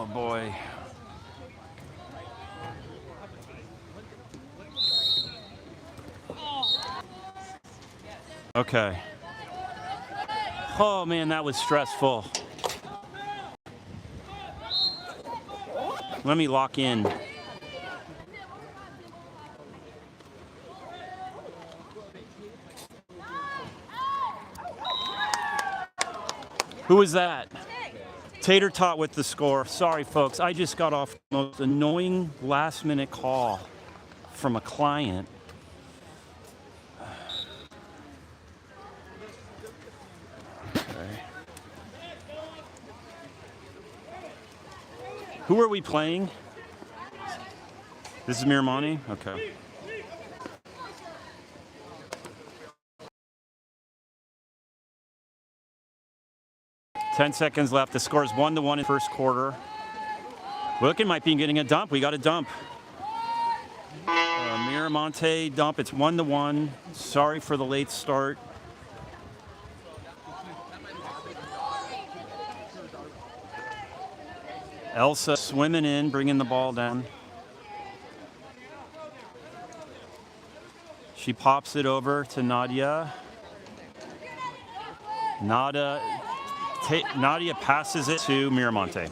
Oh boy. Okay. Oh man, that was stressful. Let me lock in. Who was that? Tater Tot with the score. Sorry, folks. I just got off the most annoying last-minute call from a client. Okay. Who are we playing? This is Miramonte? Okay. 10 seconds left. The score is 1-1 in the first quarter. Wilkin might be getting a dump. We got a dump. Miramonte dump. It's 1-1. Sorry for the late start. Elsa swimming in, bringing the ball down. She pops it over to Nadia. Nadia passes it to Miramonte.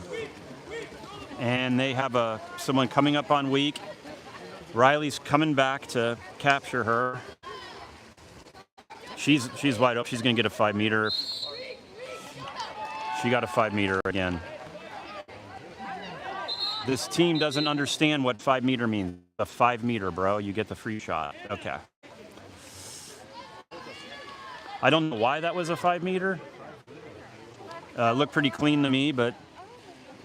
And they have someone coming up on weak. Riley's coming back to capture her. She's wide open. She's going to get a 5-meter. She got a 5-meter again. This team doesn't understand what 5-meter means. A 5-meter, bro. You get the free shot. Okay. I don't know why that was a 5-meter. Looked pretty clean to me, but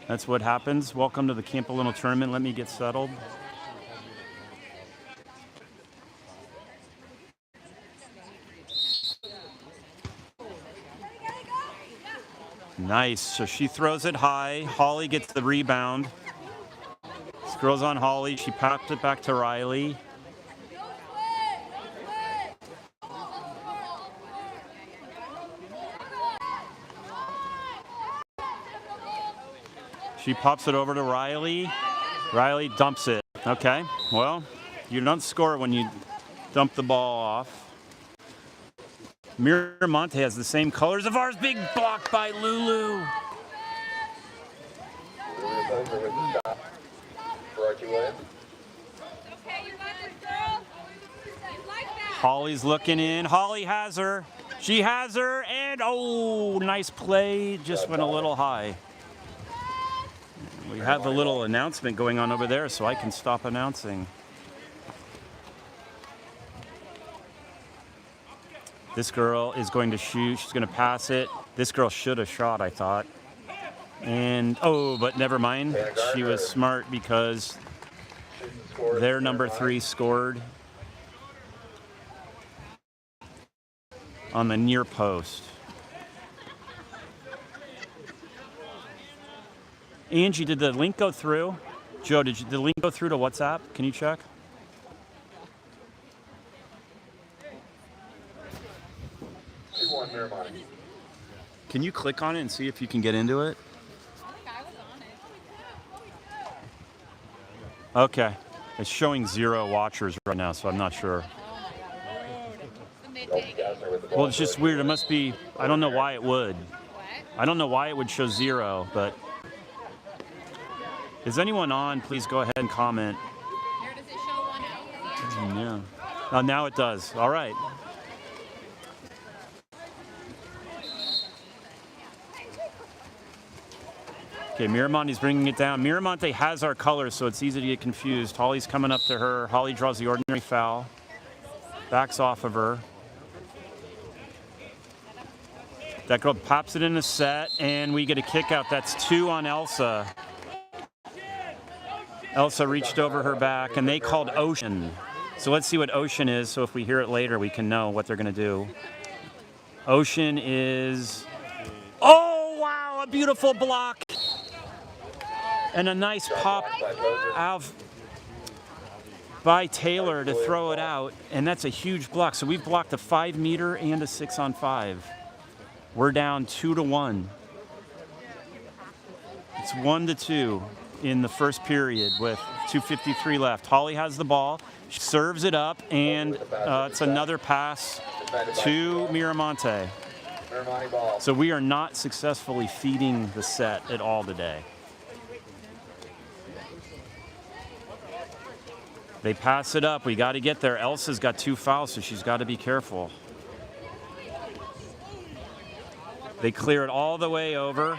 that's what happens. Welcome to the Campolino tournament. Let me get settled. Nice. So she throws it high. Holly gets the rebound. This girl's on Holly. She popped it back to Riley. She pops it over to Riley. Riley dumps it. Okay, well, you don't score when you dump the ball off. Miramonte has the same colors of ours. Big block by Lulu. Holly's looking in. Holly has her. She has her. And, oh, nice play. Just went a little high. We have a little announcement going on over there, so I can stop announcing. This girl is going to shoot. She's going to pass it. This girl should have shot, I thought. And, oh, but never mind. She was smart because their number 3 scored on the near post. Angie, did the link go through? Joe, did the link go through to WhatsApp? Can you check? Can you click on it and see if you can get into it? Okay. It's showing 0 watchers right now, so I'm not sure. Well, it's just weird. It must be, I don't know why it would. I don't know why it would show 0, but is anyone on? Please go ahead and comment. Here, does it show 1 out? Yeah. Now it does. All right. Okay, Miramonte's bringing it down. Miramonte has our colors, so it's easy to get confused. Holly's coming up to her. Holly draws the ordinary foul. Backs off of her. That girl pops it in the set, and we get a kick out. That's 2 on Elsa. Elsa reached over her back, and they called Ocean. So let's see what Ocean is, so if we hear it later, we can know what they're going to do. Ocean is... Oh, wow, a beautiful block. And a nice pop out by Taylor to throw it out, and that's a huge block. So we've blocked a 5-meter and a 6-on-5. We're down 2-1. It's It's 1-2 in the first period with 2:53 left. Holly has the ball. She serves it up, and it's another pass to Miramonte. So we are not successfully feeding the set at all today. They pass it up. We got to get there. Elsa's got 2 fouls, so she's got to be careful. They clear it all the way over.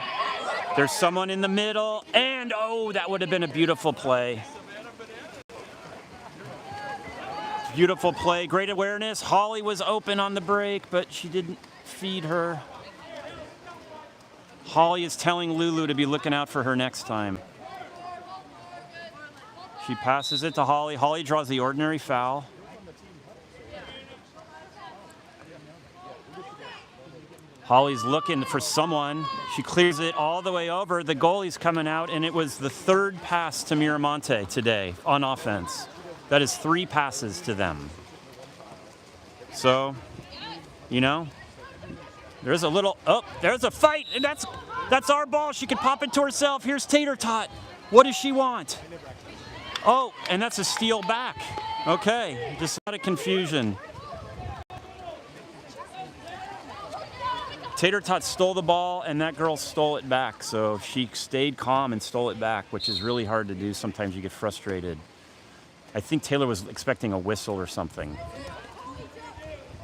There's someone in the middle, and oh, that would have been a beautiful play. Beautiful play, great awareness. Holly was open on the break, but she didn't feed her. Holly is telling Lulu to be looking out for her next time. She passes it to Holly. Holly draws the ordinary foul. Holly's looking for someone. She clears it all the way over. The goalie's coming out, and it was the 3rd pass to Miramonte today on offense. That is 3 passes to them. So, you know, there's a little, oh, there's a fight, and that's our ball. She can pop it to herself. Here's Tater Tot. What does she want? Oh, and that's a steal back. Okay, just out of confusion. Tater Tot stole the ball, and that girl stole it back. So she stayed calm and stole it back, which is really hard to do. Sometimes you get frustrated. I think Taylor was expecting a whistle or something.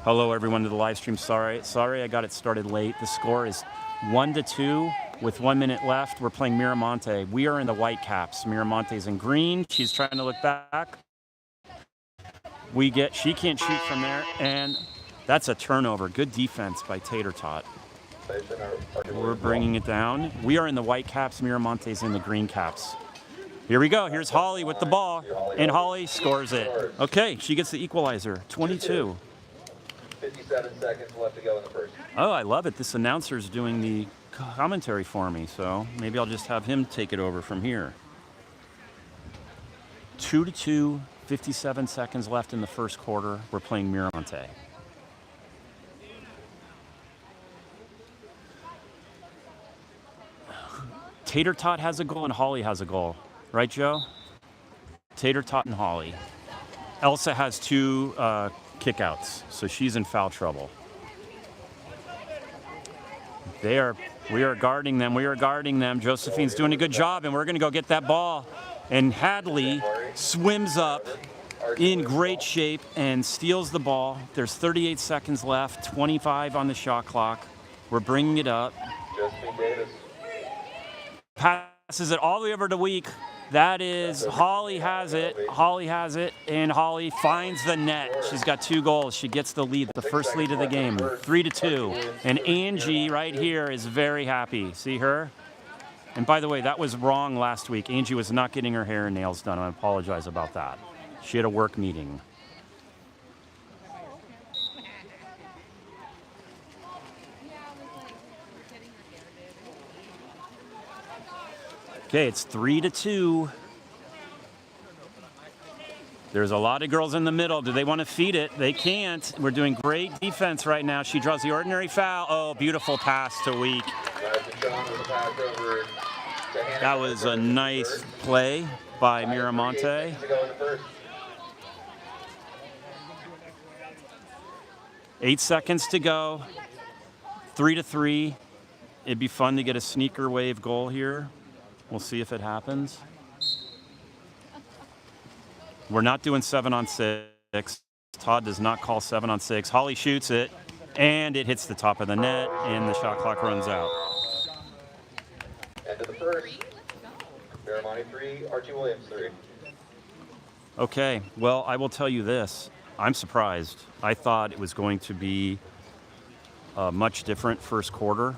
Hello, everyone, to the live stream. Sorry, I got it started late. The score is 1-2 with 1 minute left. We're playing Miramonte. We are in the white caps. Miramonte's in green. She's trying to look back. She can't shoot from there, and that's a turnover. Good defense by Tater Tot. We're bringing it down. We are in the white caps. Miramonte's in the green caps. Here we go. Here's Holly with the ball, and Holly scores it. Okay, she gets the equalizer, 22. 57 seconds left to go in the first. Oh, I love it. This announcer's doing the commentary for me, so maybe I'll just have him take it over from here. 2-2, 57 seconds left in the first quarter. We're playing Miramonte. Tater Tot has a goal and Holly has a goal. Right, Joe? Tater Tot and Holly. Elsa has 2 kickouts, so she's in foul trouble. We are guarding them. We are guarding them. Josephine's doing a good job, and we're going to go get that ball. And Hadley swims up in great shape and steals the ball. There's 38 seconds left, 25 on the shot clock. We're bringing it up. Josephine Davis. Passes it all the way over to Week. That is, Holly has it. Holly has it, and Holly finds the net. She's got 2 goals. She gets the lead, the first lead of the game, 3-2. And Angie right here is very happy. See her? And by the way, that was wrong last week. Angie was not getting her hair and nails done. I apologize about that. She had a work meeting. Okay, it's 3-2. There's a lot of girls in the middle. Do they want to feed it? They can't. We're doing great defense right now. She draws the ordinary foul. Oh, beautiful pass to Week. That was a nice play by Miramonte. 8 seconds to go. 3-3. It'd be fun to get a sneaker wave goal here. We'll see if it happens. We're not doing 7-on-6. Todd does not call 7-on-6. Holly shoots it, and it hits the top of the net, and the shot clock runs out. End of the first. Miramonte 3, Archie Williams 3. Okay, well, I will tell you this. I'm surprised. I thought it was going to be a much different first quarter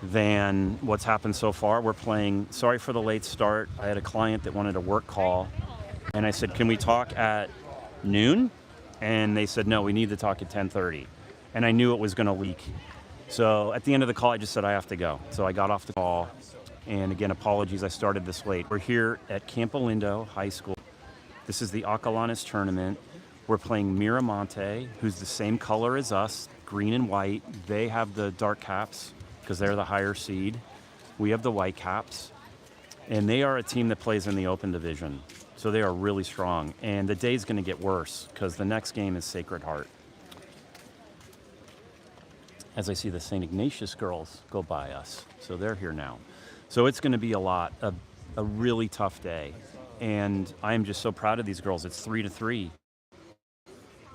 than what's happened so far. We're playing, sorry for the late start. I had a client that wanted a work call, and I said, can we talk at noon? And they said, no, we need to talk at 10:30. And I knew it was going to leak. So at the end of the call, I just said, I have to go. So I got off the call. And again, apologies, I started this late. We're here at Campo Lindo High School. This is the Acalanes tournament. We're playing Miramonte, who's the same color as us, green and white. They have the dark caps because they're the higher seed. We have the Whitecaps, and they are a team that plays in the Open Division. So they are really strong. And the day's going to get worse because the next game is Sacred Heart. As I see the St. Ignatius girls go by us. So they're here now. So it's going to be a really tough day. And I am just so proud of these girls. It's 3-3.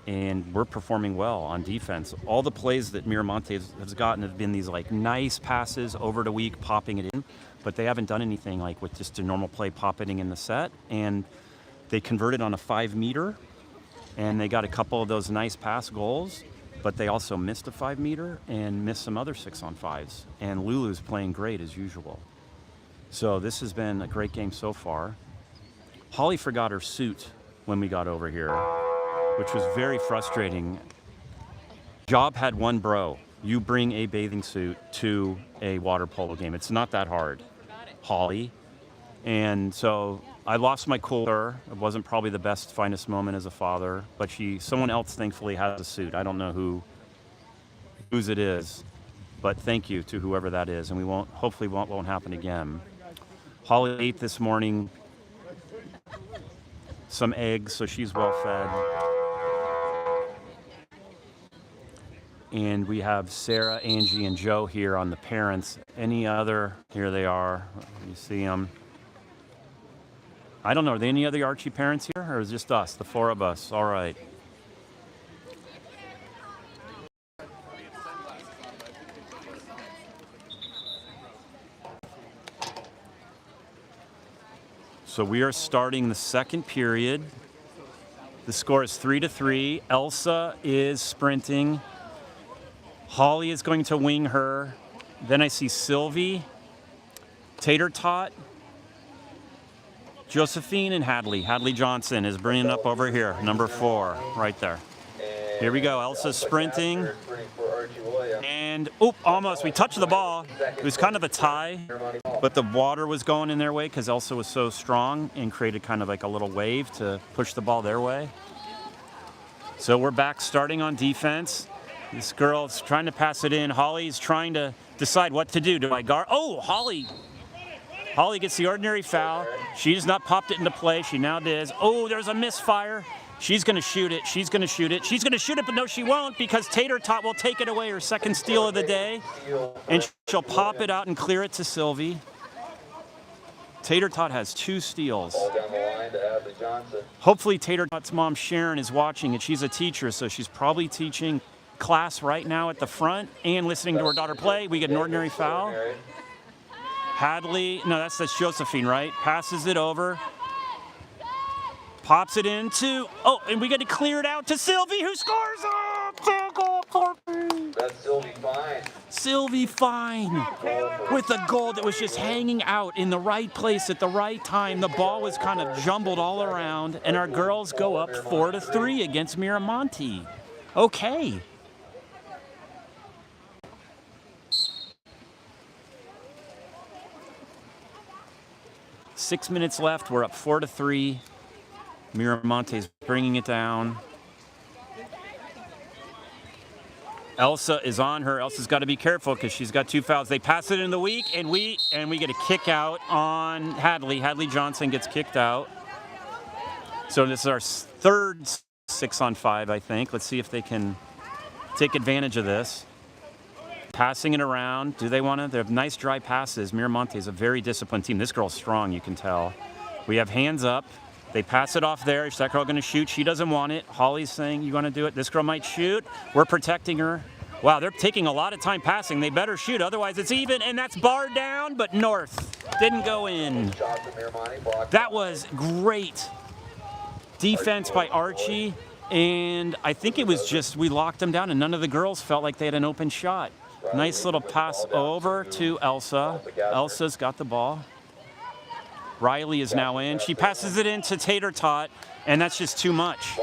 And we're performing well on defense. All the plays that Miramonte has gotten have been these like nice passes over the week, popping it in. But they haven't done anything like with just a normal play popping in the set. And they converted on a 5-meter. And they got a couple of those nice pass goals. But they also missed a 5-meter and missed some other 6-on-5s. And Lulu's playing great as usual. So this has been a great game so far. Holly forgot her suit when we got over here, which was very frustrating. Job had one bro. You bring a bathing suit to a water polo game. It's not that hard, Holly. And so I lost my cool with her. It wasn't probably the best, finest moment as a father, but someone else thankfully has a suit. I don't know whose it is, but thank you to whoever that is. And hopefully won't happen again. Holly ate this morning some eggs, so she's well fed. And we have Sarah, Angie, and Joe here on the parents. Here they are. You see them. I don't know, are there any other Archie parents here, or is it just us, the 4 of us? All right. So we are starting the second period. The score is 3-3. Elsa is sprinting. Holly is going to wing her. Then I see Sylvie, Tater Tot, Josephine, and Hadley. Hadley Johnson is bringing up over here, number 4, right there. Here we go. Elsa's sprinting. And, almost. We touched the ball. It was kind of a tie, but the water was going in their way because Elsa was so strong and created kind of like a little wave to push the ball their way. So we're back starting on defense. This girl's trying to pass it in. Holly's trying to decide what to do. Do I guard? Oh, Holly gets the ordinary foul. She has not popped it into play. She now does. Oh, there's a misfire. She's going to shoot it. She's going to shoot it. She's going to shoot it, but no, she won't because Tater Tot will take it away, her second steal of the day. And she'll pop it out and clear it to Sylvie. Tater Tot has 2 steals. Hopefully Tater Tot's mom, Sharon, is watching, and she's a teacher, so she's probably teaching class right now at the front and listening to her daughter play. We get an ordinary foul. Hadley, no, that's Josephine, right? Passes it over. Pops it into, and we get to clear it out to Sylvie, who scores. That's Sylvie Fine. Sylvie Fine with a goal that was just hanging out in the right place at the right time. The ball was kind of jumbled all around, and our girls go up 4-3 against Miramonte. Okay. Six minutes left. We're up 4-3. Miramonte's bringing it down. Elsa is on her. Elsa's got to be careful because she's got 2 fouls. They pass it in the week, and we get a kick out on Hadley. Hadley Johnson gets kicked out. So this is our third 6-on-5, I think. Let's see if they can take advantage of this. Passing it around. Do they want to? They have nice dry passes. Miramonte is a very disciplined team. This girl's strong, you can tell. We have hands up. They pass it off there. Is that girl going to shoot? She doesn't want it. Holly's saying, you want to do it? This girl might shoot. We're protecting her. Wow, they're taking a lot of time passing. They better shoot, otherwise it's even, and that's barred down, but North didn't go in. That was great defense by Archie, and I think it was just we locked them down, and none of the girls felt like they had an open shot. Nice little pass over to Elsa. Elsa's got the ball. Riley is now in. She passes it into Tater Tot, and that's just too much.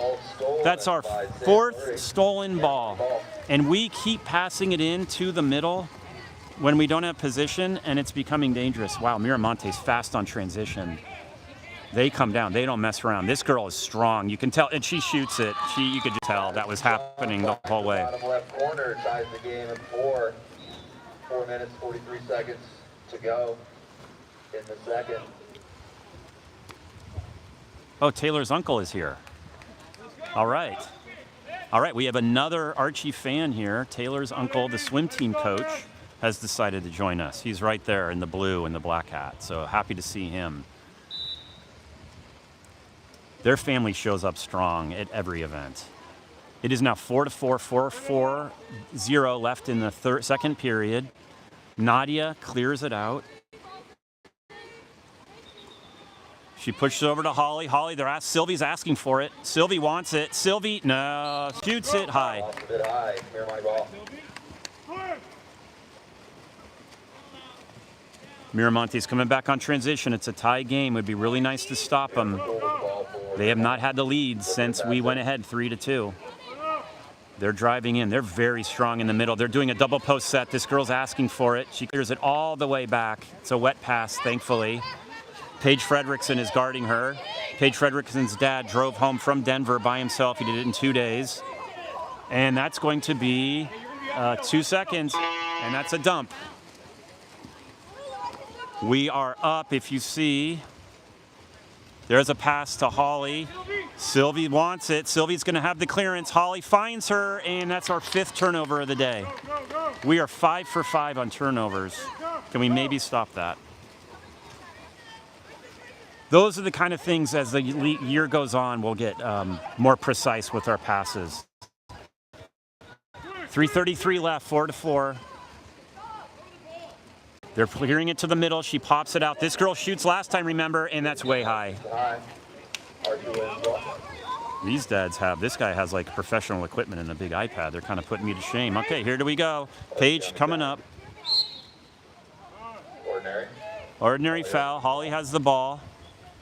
That's our 4th stolen ball. And we keep passing it into the middle when we don't have position, and it's becoming dangerous. Wow, Miramonte's fast on transition. They come down. They don't mess around. This girl is strong. You can tell, and she shoots it. You could just tell that was happening the whole way. Bottom left corner ties the game at 4. 4 minutes, 43 seconds. to go in the second. Oh, Taylor's uncle is here. All right. All right, we have another Archie fan here. Taylor's uncle, the swim team coach, has decided to join us. He's right there in the blue and the black hat, so happy to see him. Their family shows up strong at every event. It is now 4-4, 4-4-0 left in the second period. Nadia clears it out. She pushes over to Holly. Holly, Sylvie's asking for it. Sylvie wants it. Sylvie, no, shoots it high. Off a bit high. Miramonte ball. Miramonte's coming back on transition. It's a tie game. It would be really nice to stop them. They have not had the lead since we went ahead 3-2. They're driving in. They're very strong in the middle. They're doing a double post set. This girl's asking for it. She clears it all the way back. It's a wet pass, thankfully. Paige Fredrickson is guarding her. Paige Fredrickson's dad drove home from Denver by himself. He did it in 2 days. And that's going to be 2 seconds, and that's a dump. We are up, if you see. There's a pass to Holly. Sylvie wants it. Sylvie's going to have the clearance. Holly finds her, and that's our 5th turnover of the day. We are 5 for 5 on turnovers. Can we maybe stop that? Those are the kind of things, as the year goes on, we'll get more precise with our passes. 3:33 left, 4-4. They're clearing it to the middle. She pops it out. This girl shoots last time, remember, and that's way high. These dads have, this guy has like professional equipment and a big iPad. They're kind of putting me to shame. Okay, here do we go. Paige coming up. Ordinary foul. Holly has the ball.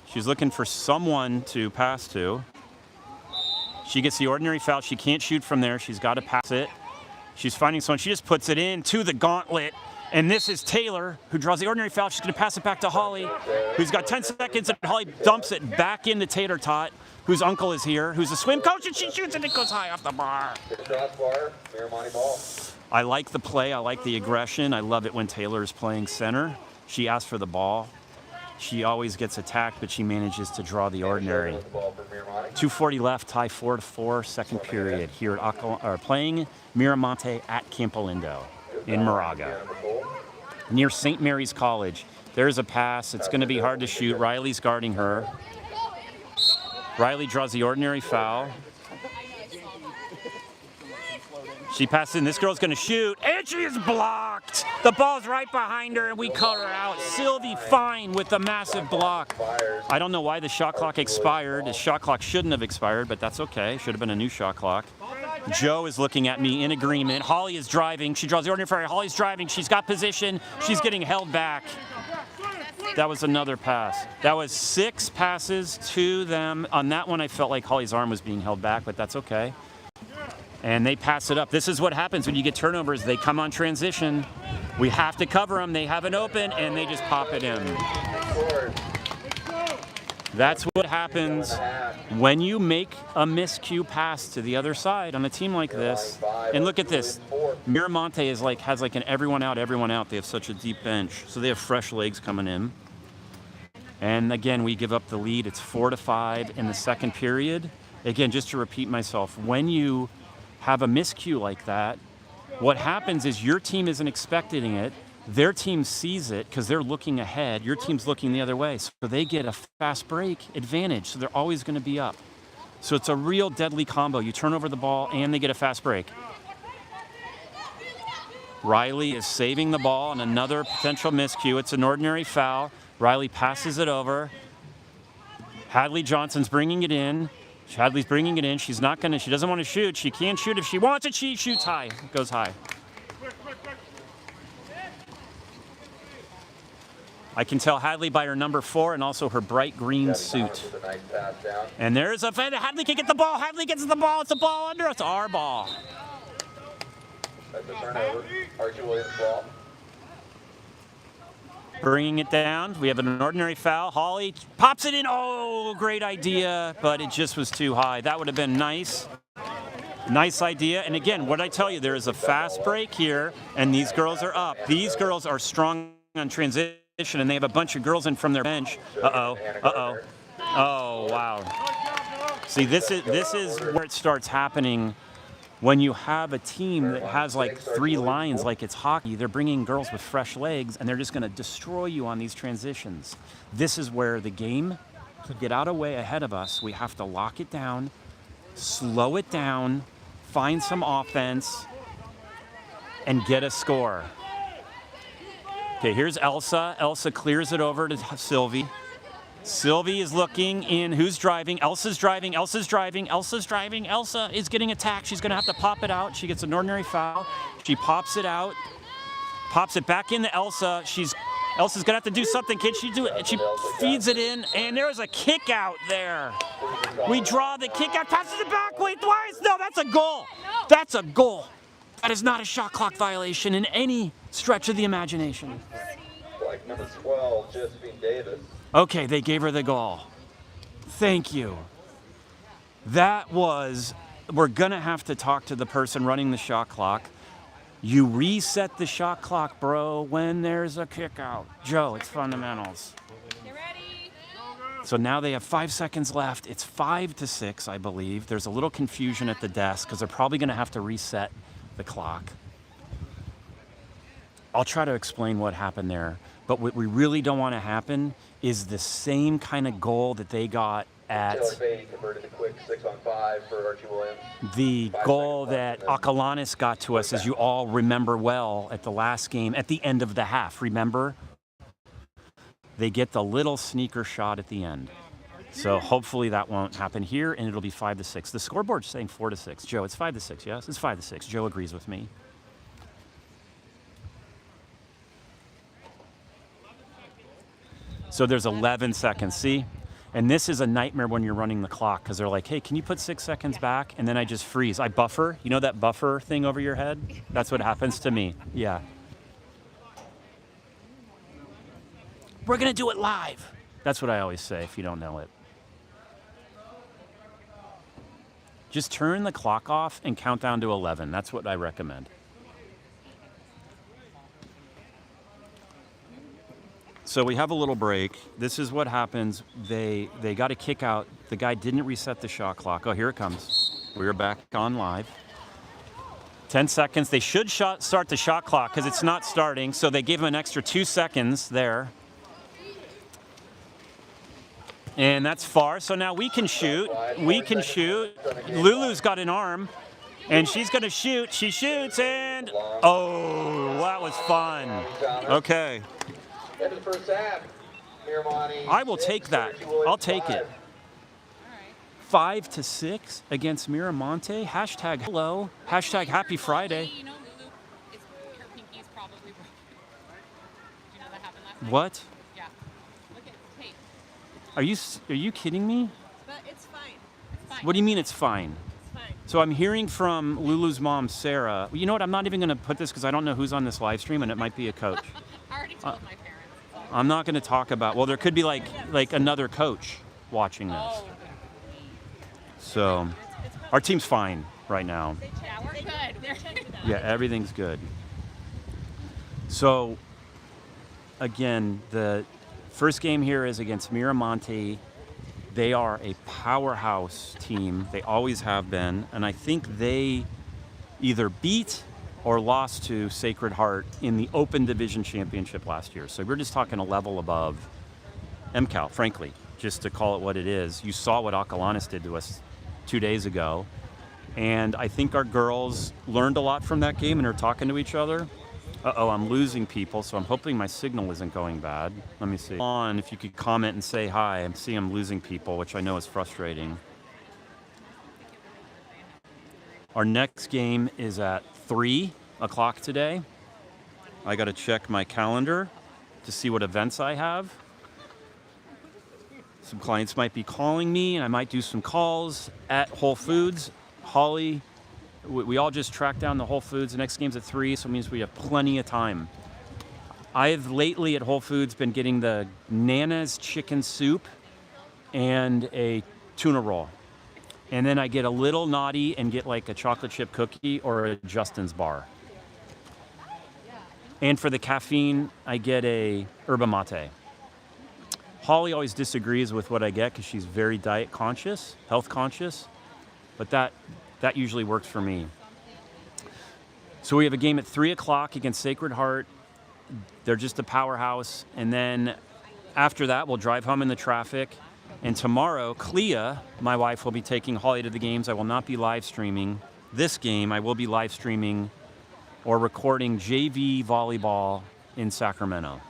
She's looking for someone to pass to. She gets the ordinary foul. She can't shoot from there. She's got to pass it. She's finding someone. She just puts it in to the gauntlet. And this is Taylor, who draws the ordinary foul. She's going to pass it back to Holly, who's got 10 seconds, and Holly dumps it back into Tater Tot, whose uncle is here, who's a swim coach, and she shoots, and it goes high off the bar. I like the play. I like the aggression. I love it when Taylor is playing center. She asks for the ball. She always gets attacked, but she manages to draw the ordinary. 2:40 left, tie 4-4, second period here at playing Miramonte at Campo Lindo in Moraga, near St. Mary's College. There's a pass. It's going to be hard to shoot. Riley's guarding her. Riley draws the ordinary foul. She passes in. This girl's going to shoot, and she is blocked. The ball's right behind her, and we cut her out. Sylvie fine with the massive block. I don't know why the shot clock expired. The shot clock shouldn't have expired, but that's okay. Should have been a new shot clock. Joe is looking at me in agreement. Holly is driving. She draws the ordinary foul. Holly's driving. She's got position. She's getting held back. That was another pass. That was 6 passes to them. On that one, I felt like Holly's arm was being held back, but that's okay. And they pass it up. This is what happens when you get turnovers. They come on transition. We have to cover them. They have it open, and they just pop it in. That's what happens when you make a miscue pass to the other side on a team like this. And look at this. Miramonte has like an everyone out. They have such a deep bench. So they have fresh legs coming in. And again, we give up the lead. It's 4-5 in the second period. Again, just to repeat myself, when you have a miscue like that, what happens is your team isn't expecting it. Their team sees it because they're looking ahead. Your team's looking the other way. So they get a fast break advantage. So they're always going to be up. So it's a real deadly combo. You turn over the ball and they get a fast break. Riley is saving the ball on another potential miscue. It's an ordinary foul. Riley passes it over. Hadley Johnson's bringing it in. Hadley's bringing it in. She doesn't want to shoot. She can shoot if she wants it. She shoots high. It goes high. I can tell Hadley by her number 4 and also her bright green suit. And there's a Hadley can get the ball. Hadley gets the ball. It's a ball under. It's our ball. That's a turnover. Archie Williams ball. Bringing it down. We have an ordinary foul. Holly pops it in. Oh, great idea, but it just was too high. That would have been nice. Nice idea. And again, what did I tell you? There is a fast break here, and these girls are up. These girls are strong on transition, and they have a bunch of girls in from their bench. Uh-oh, uh-oh. Oh, wow. See, this is where it starts happening when you have a team that has like 3 lines like it's hockey. They're bringing girls with fresh legs, and they're just going to destroy you on these transitions. This is where the game could get out of way ahead of us. We have to lock it down, slow it down, find some offense, and get a score. Okay, here's Elsa. Elsa clears it over to Sylvie. Sylvie is looking in. Who's driving? Elsa's driving. Elsa's driving. Elsa's driving. Elsa is getting attacked. She's going to have to pop it out. She gets an ordinary foul. She pops it out. Pops it back into Elsa. Elsa's going to have to do something. Can she do it? She feeds it in, and there's a kick out there. We draw the kick out. Passes it back. Wait, twice. No, that's a goal. That's a goal. That is not a shot clock violation in any stretch of the imagination. Like number 12, Josephine Davis. Okay, they gave her the goal. Thank you. We're gonna have to talk to the person running the shot clock. You reset the shot clock, bro, when there's a kick out. Joe, it's fundamentals. Get ready. So now they have 5 seconds left. It's 5-6, I believe. There's a little confusion at the desk because they're probably gonna have to reset the clock. I'll try to explain what happened there. But what we really don't want to happen is the same kind of goal that they got at Taylor Beatty converted a quick 6-on-5 for Archie Williams. the goal that Acalanes got to us, as you all remember well, at the last game, at the end of the half. Remember? They get the little sneaker shot at the end. So hopefully that won't happen here, and it'll be 5-6. The scoreboard's saying 4-6. Joe, it's 5-6, yes? It's 5-6. Joe agrees with me. So there's 11 seconds, see? And this is a nightmare when you're running the clock because they're like, hey, can you put 6 seconds back? And then I just freeze. I buffer. You know that buffer thing over your head? That's what happens to me. Yeah. We're going to do it live. That's what I always say if you don't know it. Just turn the clock off and count down to 11. That's what I recommend. So we have a little break. This is what happens. They got a kick out. The guy didn't reset the shot clock. Oh, here it comes. We're back on live. 10 seconds. They should start the shot clock because it's not starting. So they gave him an extra 2 seconds there. And that's far. So now we can shoot. We can shoot. Lulu's got an arm. And she's going to shoot. She shoots and... Oh, that was fun. Okay. End of the first half. Miramonte. I will take that. I'll take it. 5-6 against Miramonte. Hashtag hello. Hashtag happy Friday. You know, Lulu, her pinky's probably broken. Did you know that happened last night? What? Yeah. Look at the tape. Are you kidding me? But it's fine. It's fine. What do you mean it's fine? It's fine. So I'm hearing from Lulu's mom, Sarah. You know what? I'm not even going to put this because I don't know who's on this live stream, and it might be a coach. I already told my parents. I'm not going to talk about. Well, there could be like another coach watching this. Oh. So our team's fine right now. Yeah, we're good. Yeah, everything's good. So again, the first game here is against Miramonte. They are a powerhouse team. They always have been, and I think they either beat or lost to Sacred Heart in the Open Division Championship last year. So we're just talking a level above MCAL, frankly, just to call it what it is. You saw what Acalanes did to us 2 days ago. And I think our girls learned a lot from that game and are talking to each other. Uh-oh, I'm losing people, so I'm hoping my signal isn't going bad. Let me see. On, if you could comment and say hi. I see I'm losing people, which I know is frustrating. Our next game is at 3 o'clock today. I got to check my calendar to see what events I have. Some clients might be calling me, and I might do some calls at Whole Foods. Holly, we all just tracked down the Whole Foods. The next game's at 3, so it means we have plenty of time. I've lately at Whole Foods been getting the Nana's chicken soup and a tuna roll. And then I get a little naughty and get like a chocolate chip cookie or a Justin's bar. And for the caffeine, I get a yerba mate. Holly always disagrees with what I get because she's very diet conscious, health conscious, but that usually works for me. So we have a game at 3 o'clock against Sacred Heart. They're just a powerhouse. And then after that, we'll drive home in the traffic. And tomorrow, Clea, my wife, will be taking Holly to the games. I will not be live streaming this game. I will be live streaming or recording JV volleyball in Sacramento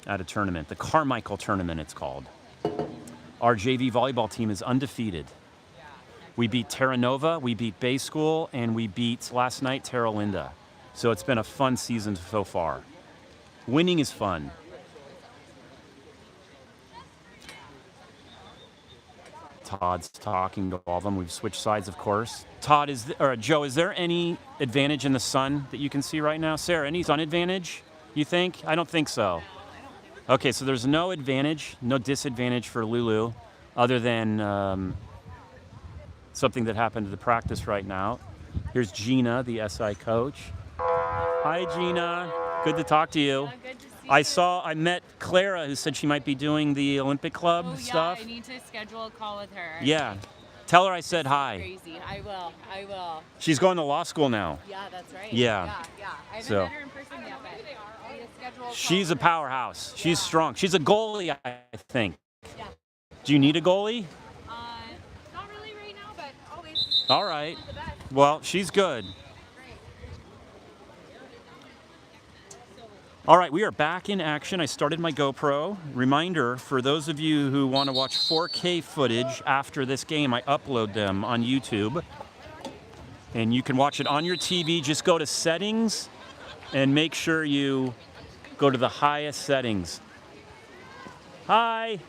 at a tournament. The Carmichael tournament, it's called. Our JV volleyball team is undefeated. We beat Terra Nova, we beat Bay School, and we beat, last night, Terra Linda. So it's been a fun season so far. Winning is fun. Todd's talking to all of them. We've switched sides, of course. Todd, Joe, is there any advantage in the sun that you can see right now? Sarah, any sun advantage, you think? I don't think so. Okay, so there's no advantage, no disadvantage for Lulu other than something that happened to the practice right now. Here's Gina, the SI coach. Hi, Gina. Good to talk to you. Good to see you. I met Clara, who said she might be doing the Olympic Club stuff. I need to schedule a call with her. Yeah. Tell her I said hi. Crazy. I will. She's going to law school now. Yeah, that's right. Yeah. I haven't So. met her in person yet, but I need to schedule a call She's a with her. powerhouse. She's strong. She's a goalie, I think. Yeah. Do you need a goalie? Not really right now, but always. All right. The best. Well, she's good. All right, we are back in action. I started my GoPro. Reminder, for those of you who want to watch 4K footage after this game, I upload them on YouTube. And you can watch it on your TV. Just go to settings and make sure you go to the highest settings. Hi.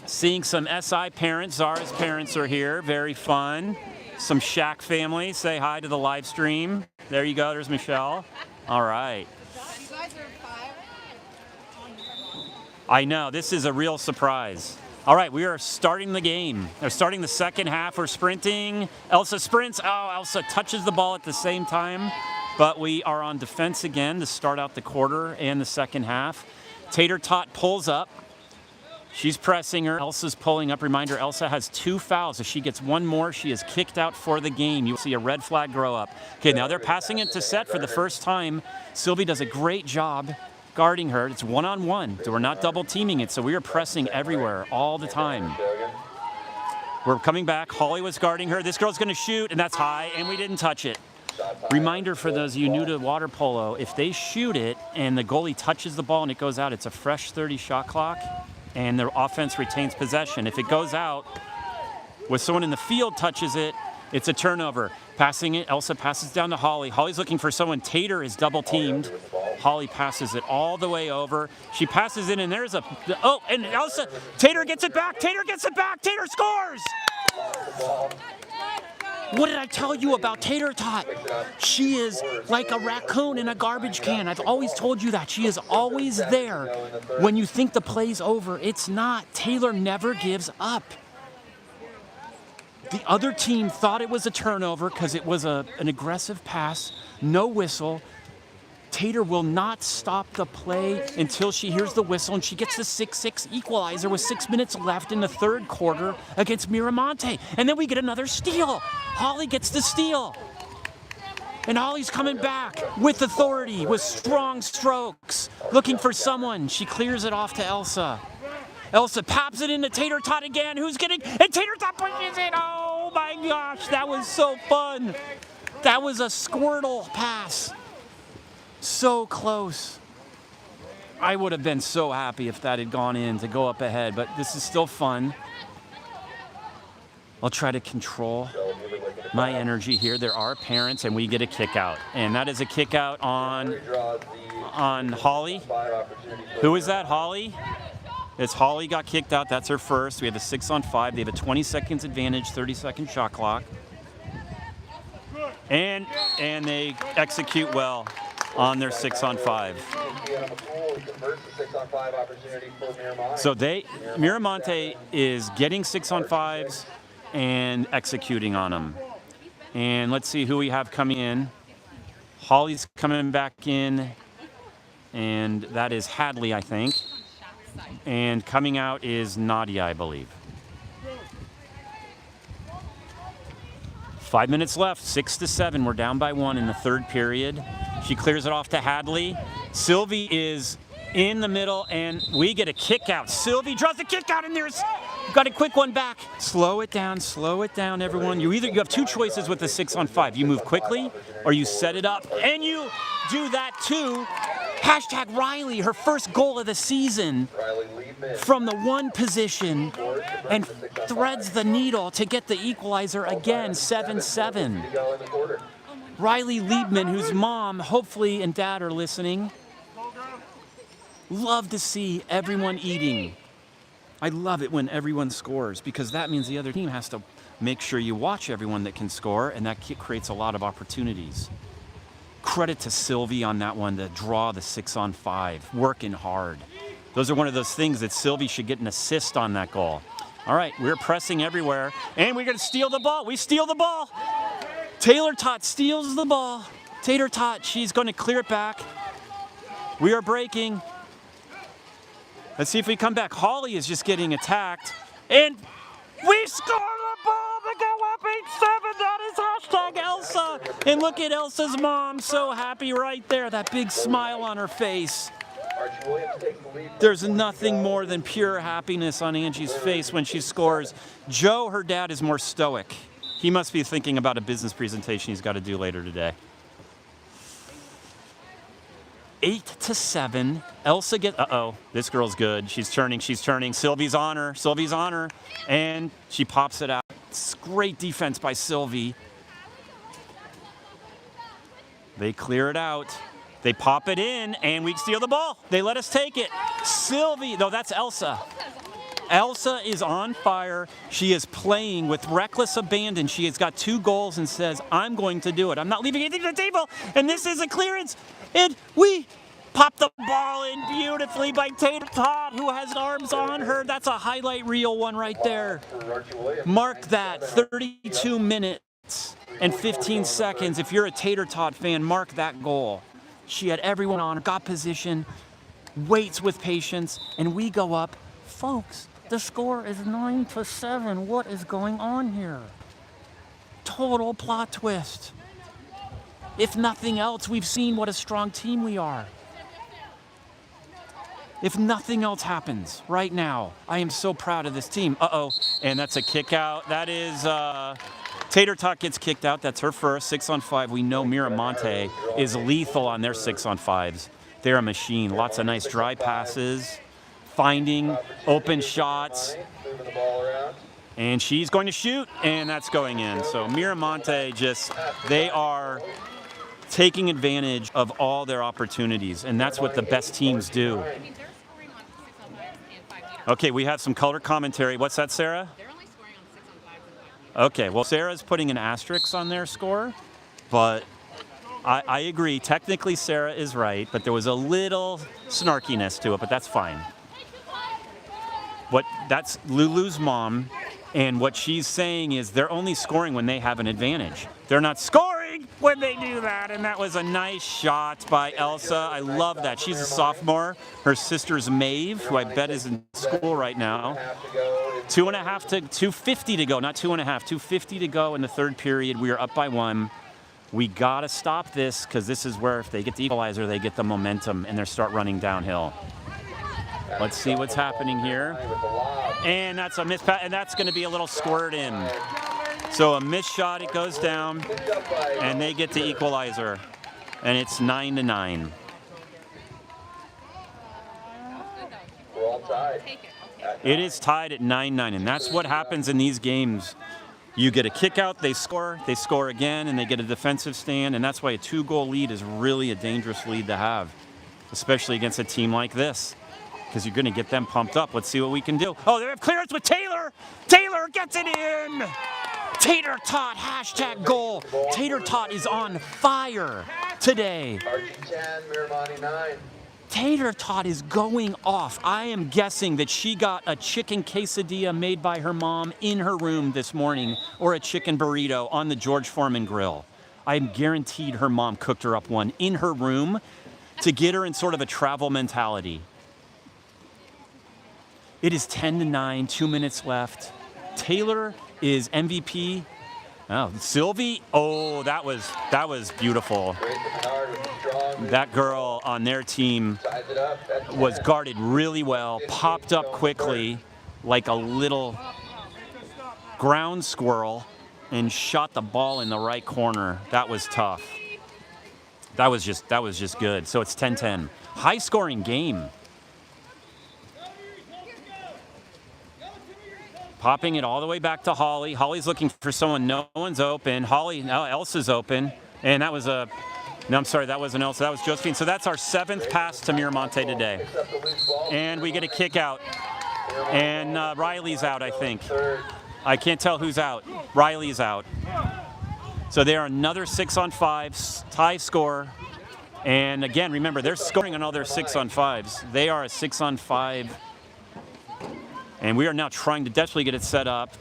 Seeing some SI parents. Zara's parents are here. Very fun. Some Shaq family. Say hi to the live stream. There you go. There's Michelle. All right. You guys are 5. I know. This is a real surprise. All right, we are starting the game. They're starting the second half. We're sprinting. Elsa sprints. Oh, Elsa touches the ball at the same time. But we are on defense again to start out the quarter and the second half. Tater Tot pulls up. She's pressing her. Elsa's pulling up. Reminder, Elsa has 2 fouls. If she gets one more, she is kicked out for the game. You'll see a red flag grow up. Okay, now they're passing it to Set for the first time. Sylvie does a great job guarding her. It's one-on-one, so we're not double teaming it, so we are pressing everywhere all the time. We're coming back. Holly was guarding her. This girl's going to shoot, and that's high, and we didn't touch it. Reminder for those of you new to water polo, if they shoot it and the goalie touches the ball and it goes out, it's a fresh 30 shot clock, and the offense retains possession. If it goes out, with someone in the field touches it, it's a turnover. Passing it, Elsa passes down to Holly. Holly's looking for someone. Tater is double teamed. Holly passes it all the way over. She passes it, and there's and Elsa, Tater gets it back. Tater gets it back. Tater scores. What did I tell you about Tater Tot? She is like a raccoon in a garbage can. I've always told you that. She is always there. When you think the play's over, it's not. Taylor never gives up. The other team thought it was a turnover because it was an aggressive pass, no whistle. Tater will not stop the play until she hears the whistle, and she gets the 6-6 equalizer with 6 minutes left in the third quarter against Miramonte. And then we get another steal. Holly gets the steal. And Holly's coming back with authority, with strong strokes, looking for someone. She clears it off to Elsa. Elsa pops it into Tater Tot again. And Tater Tot pushes it. Oh my gosh, that was so fun. That was a Squirtle pass. So close. I would have been so happy if that had gone in to go up ahead, but this is still fun. I'll try to control my energy here. There are parents, and we get a kick out. And that is a kick out on Holly. Who is that, Holly? It's Holly got kicked out. That's her first. We have a 6-on-5. They have a 20 seconds advantage, 30-second shot clock. And they execute well on their 6-on-5. So Miramonte is getting 6-on-5s and executing on them. And let's see who we have coming in. Holly's coming back in. and that is Hadley, I think. And coming out is Nadia, I believe. 5 minutes left, 6-7. We're down by 1 in the third period. She clears it off to Hadley. Sylvie is in the middle, and we get a kick out. Sylvie draws the kick out, and there's got a quick one back. Slow it down, everyone. You have two choices with the 6-on-5. You move quickly, or you set it up, and you do that too. Hashtag Riley, her first goal of the season from the 1 position, and threads the needle to get the equalizer again, 7-7. Riley Liebman, whose mom, hopefully, and dad are listening. Love to see everyone eating. I love it when everyone scores, because that means the other team has to make sure you watch everyone that can score, and that creates a lot of opportunities. Credit to Sylvie on that one to draw the 6-on-5, working hard. Those are one of those things that Sylvie should get an assist on that goal. All right, we're pressing everywhere, and we're going to steal the ball. We steal the ball. Taylor Tot steals the ball. Tater Tot, she's going to clear it back. We are breaking. Let's see if we come back. Holly is just getting attacked, and we score the ball to go up 8-7. That is hashtag Elsa. And look at Elsa's mom, so happy right there. That big smile on her face. There's nothing more than pure happiness on Angie's face when she scores. Joe, her dad, is more stoic. He must be thinking about a business presentation he's got to do later today. 8-7. Elsa gets, this girl's good. She's turning. Sylvie's on her. And she pops it out. It's great defense by Sylvie. They clear it out. They pop it in, and we steal the ball. They let us take it. Sylvie, no, that's Elsa. Elsa is on fire. She is playing with reckless abandon. She has got 2 goals and says, I'm going to do it. I'm not leaving anything to the table. And this is a clearance. And we pop the ball in beautifully by Tater Tot, who has arms on her. That's a highlight reel one right there. Mark that, 32 minutes and 15 seconds. If you're a Tater Tot fan, mark that goal. She had everyone on her, got position, waits with patience, and we go up. Folks, the score is 9-7. What is going on here? Total plot twist. If nothing else, we've seen what a strong team we are. If nothing else happens right now, I am so proud of this team. And that's a kick out. That is, Tater Tot gets kicked out. That's her first, 6-on-5. We know Miramonte is lethal on their 6-on-5s. They're a machine. Lots of nice dry passes, finding open shots. And she's going to shoot, and that's going in. So Miramonte they are taking advantage of all their opportunities, and that's what the best teams do. I mean, they're scoring on 6-on-5s and 5 meters. Okay, we have some color commentary. What's that, Sarah? They're only scoring on 6-on-5s and 5 meters. Okay, well, Sarah's putting an asterisk on their score, but I agree. Technically, Sarah is right, but there was a little snarkiness to it, but that's fine. That's Lulu's mom, and what she's saying is they're only scoring when they have an advantage. They're not scoring when they do that, and that was a nice shot by Elsa. I love that. She's a sophomore. Her sister's Maeve, who I bet is in school right now. 2:50 to go, not 2.5, 2:50 to go in the third period. We are up by 1. We got to stop this, because this is where if they get the equalizer, they get the momentum, and they start running downhill. Let's see what's happening here. And that's a miss pass, and that's going to be a little squirt in. So a missed shot, it goes down, and they get the equalizer. And it's 9-9. We're all tied. Take it. Okay. It is tied at 9-9, and that's what happens in these games. You get a kick out, they score again, and they get a defensive stand, and that's why a 2-goal lead is really a dangerous lead to have, especially against a team like this, because you're going to get them pumped up. Let's see what we can do. Oh, they have clearance with Taylor. Taylor gets it in. Tater Tot, hashtag goal. Tater Tot is on fire today. RG10, Miramonte 9. Tater Tot is going off. I am guessing that she got a chicken quesadilla made by her mom in her room this morning, or a chicken burrito on the George Foreman grill. I am guaranteed her mom cooked her up one in her room. to get her in sort of a travel mentality. It is 10-9, 2 minutes left. Taylor is MVP. Oh, Sylvie, oh, that was beautiful. That girl on their team was guarded really well, popped up quickly like a little ground squirrel and shot the ball in the right corner. That was tough. That was just good. So it's 10-10. High scoring game. Popping it all the way back to Holly. Holly's looking for someone. No one's open. Holly, now Elsa's open. And that was no, I'm sorry, that wasn't Elsa. That was Josephine. So that's our 7th pass to Miramonte today. And we get a kick out. And Riley's out, I think. I can't tell who's out. Riley's out. So they are another 6-on-5, tie score. And again, remember, they're scoring on all their 6-on-5s. They are a 6-on-5. And we are now trying to desperately get it set up.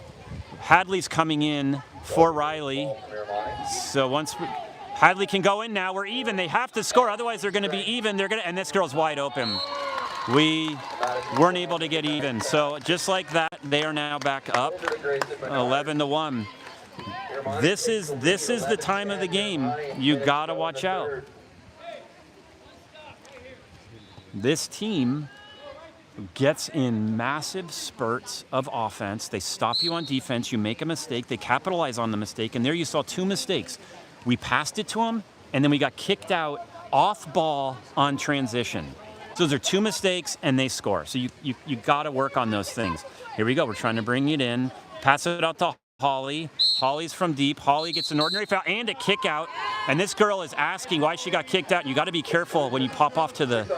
Hadley's coming in for Riley. So once Hadley can go in now, we're even. They have to score, otherwise they're going to be even. And this girl's wide open. We weren't able to get even. So just like that, they are now back up 11-1. This is the time of the game. You got to watch out. This team gets in massive spurts of offense. They stop you on defense. You make a mistake. They capitalize on the mistake. And there you saw 2 mistakes. We passed it to them, and then we got kicked out off ball on transition. So those are 2 mistakes, and they score. So you got to work on those things. Here we go. We're trying to bring it in. Pass it out to Holly. Holly's from deep. Holly gets an ordinary foul and a kick out. And this girl is asking why she got kicked out. You got to be careful when you pop off to the...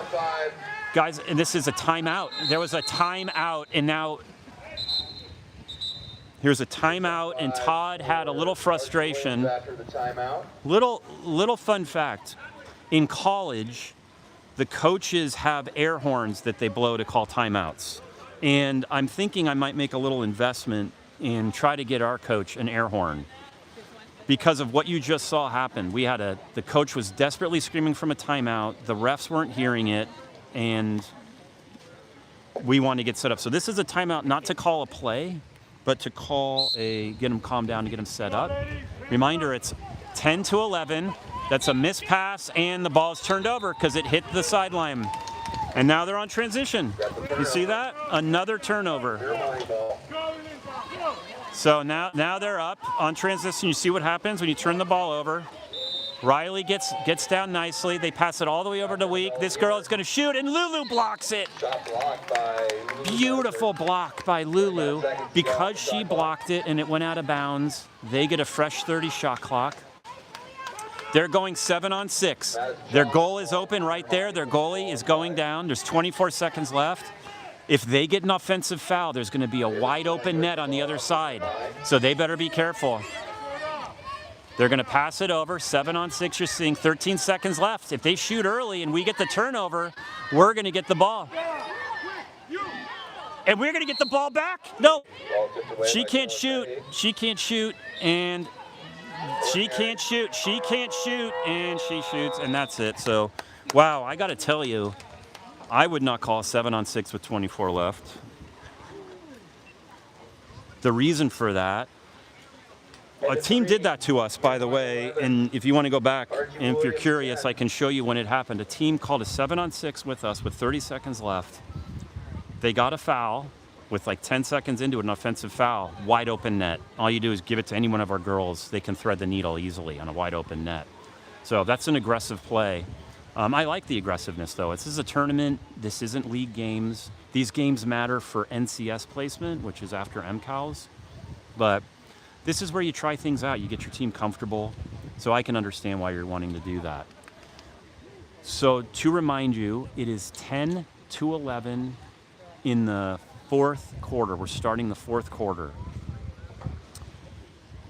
Guys, and this is a timeout. There was a timeout, and now here's a timeout, and Todd had a little frustration. Little fun fact. In college, the coaches have air horns that they blow to call timeouts. And I'm thinking I might make a little investment and try to get our coach an air horn. Because of what you just saw happen. The coach was desperately screaming from a timeout. The refs weren't hearing it. And we want to get set up. So this is a timeout, not to call a play, but to get them calmed down, to get them set up. Reminder, it's 10-11. That's a missed pass, and the ball's turned over because it hit the sideline. And now they're on transition. You see that? Another turnover. So now they're up on transition. You see what happens when you turn the ball over. Riley gets down nicely. They pass it all the way over to Week. This girl is going to shoot, and Lulu blocks it. Beautiful block by Lulu. Because she blocked it and it went out of bounds, they get a fresh 30 shot clock. They're going 7-on-6. Their goal is open right there. Their goalie is going down. There's 24 seconds left. If they get an offensive foul, there's going to be a wide open net on the other side. So they better be careful. They're going to pass it over. 7-on-6, you're seeing 13 seconds left. If they shoot early and we get the turnover, we're going to get the ball. And we're going to get the ball back? No. She can't shoot. She can't shoot. And she can't shoot. She can't shoot. And she shoots. And that's it. So, wow, I got to tell you, I would not call 7-on-6 with 24 left. The reason for that, a team did that to us, by the way, and if you want to go back, and if you're curious, I can show you when it happened. A team called a 7-on-6 with us with 30 seconds left. They got a foul with like 10 seconds into an offensive foul, wide open net. All you do is give it to any one of our girls. They can thread the needle easily on a wide open net. So that's an aggressive play. I like the aggressiveness, though. This is a tournament. This isn't league games. These games matter for NCS placement, which is after MCALs. But this is where you try things out. You get your team comfortable. So I can understand why you're wanting to do that. So to remind you, it is 10-11 in the fourth quarter. We're starting the fourth quarter.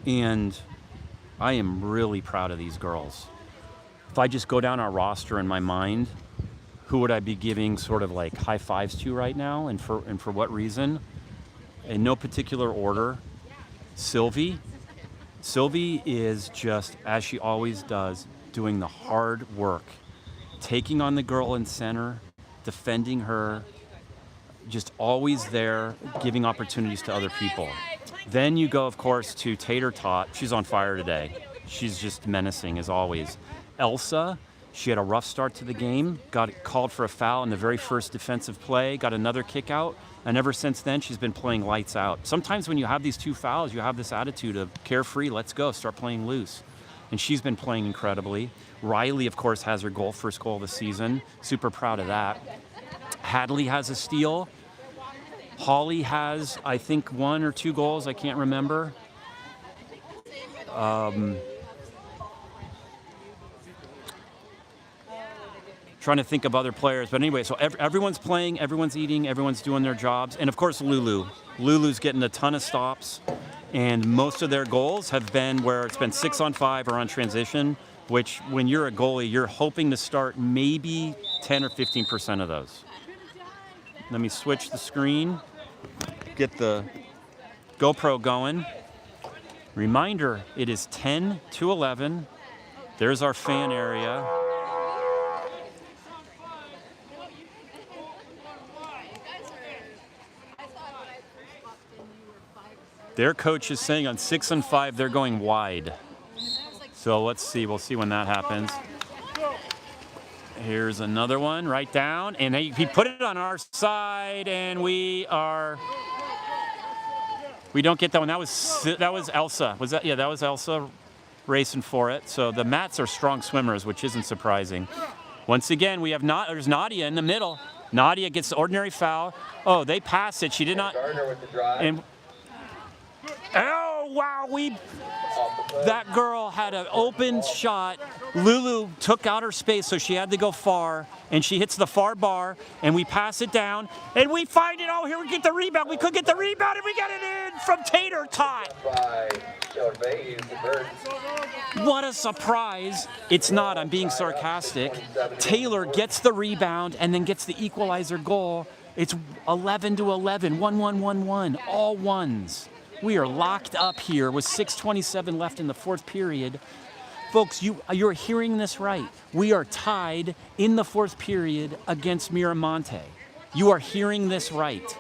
And I am really proud of these girls. If I just go down our roster in my mind, who would I be giving sort of like high fives to right now, and for what reason? In no particular order. Sylvie is just, as she always does, doing the hard work taking on the girl in center, defending her, just always there, giving opportunities to other people. Then you go, of course, to Tater Tot. She's on fire today. She's just menacing as always. Elsa, she had a rough start to the game, got called for a foul in the very first defensive play, got another kick out, and ever since then she's been playing lights out. Sometimes when you have these 2 fouls, you have this attitude of carefree, let's go, start playing loose. And she's been playing incredibly. Riley, of course, has her first goal of the season. Super proud of that. Hadley has a steal. Holly has, I think, 1 or 2 goals. I can't remember. Trying to think of other players. But anyway, so everyone's playing, everyone's eating, everyone's doing their jobs. And of course, Lulu. Lulu's getting a ton of stops. And most of their goals have been where it's been 6-on-5 or on transition, which when you're a goalie, you're hoping to start maybe 10 or 15% of those. Let me switch the screen, get the GoPro going. Reminder, it is 10-11. There's our fan area. Their coach is saying on 6-on-5, they're going wide. So let's see, we'll see when that happens. Here's another one, right down, and he put it on our side, and we don't get that one. That was Elsa. Was that? Yeah, that was Elsa racing for it. So the Mats are strong swimmers, which isn't surprising. Once again, we have there's Nadia in the middle. Nadia gets the ordinary foul. Oh, they pass it. She did not. And oh wow, that girl had an open shot. Lulu took out her space, so she had to go far, and she hits the far bar, and we pass it down, and we find it. Oh, here we get the rebound. We could get the rebound, and we get it in from Tater Tot. What a surprise. It's not, I'm being sarcastic. Taylor gets the rebound and then gets the equalizer goal. It's 11-11, 1-1-1-1, all ones. We are locked up here with 6:27 left in the 4th period. Folks, you're hearing this right. We are tied in the 4th period against Miramonte. You are hearing this right.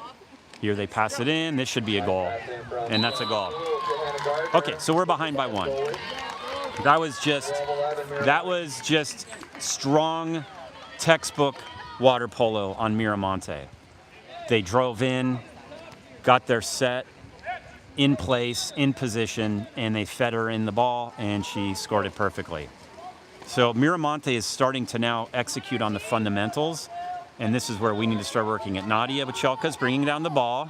Here they pass it in. This should be a goal. And that's a goal. Okay, so we're behind by 1. That was just strong textbook water polo on Miramonte. They drove in, got their set, in place, in position, and they fed her in the ball, and she scored it perfectly. So Miramonte is starting to now execute on the fundamentals, and this is where we need to start working at. Nadia Bachelka's bringing down the ball.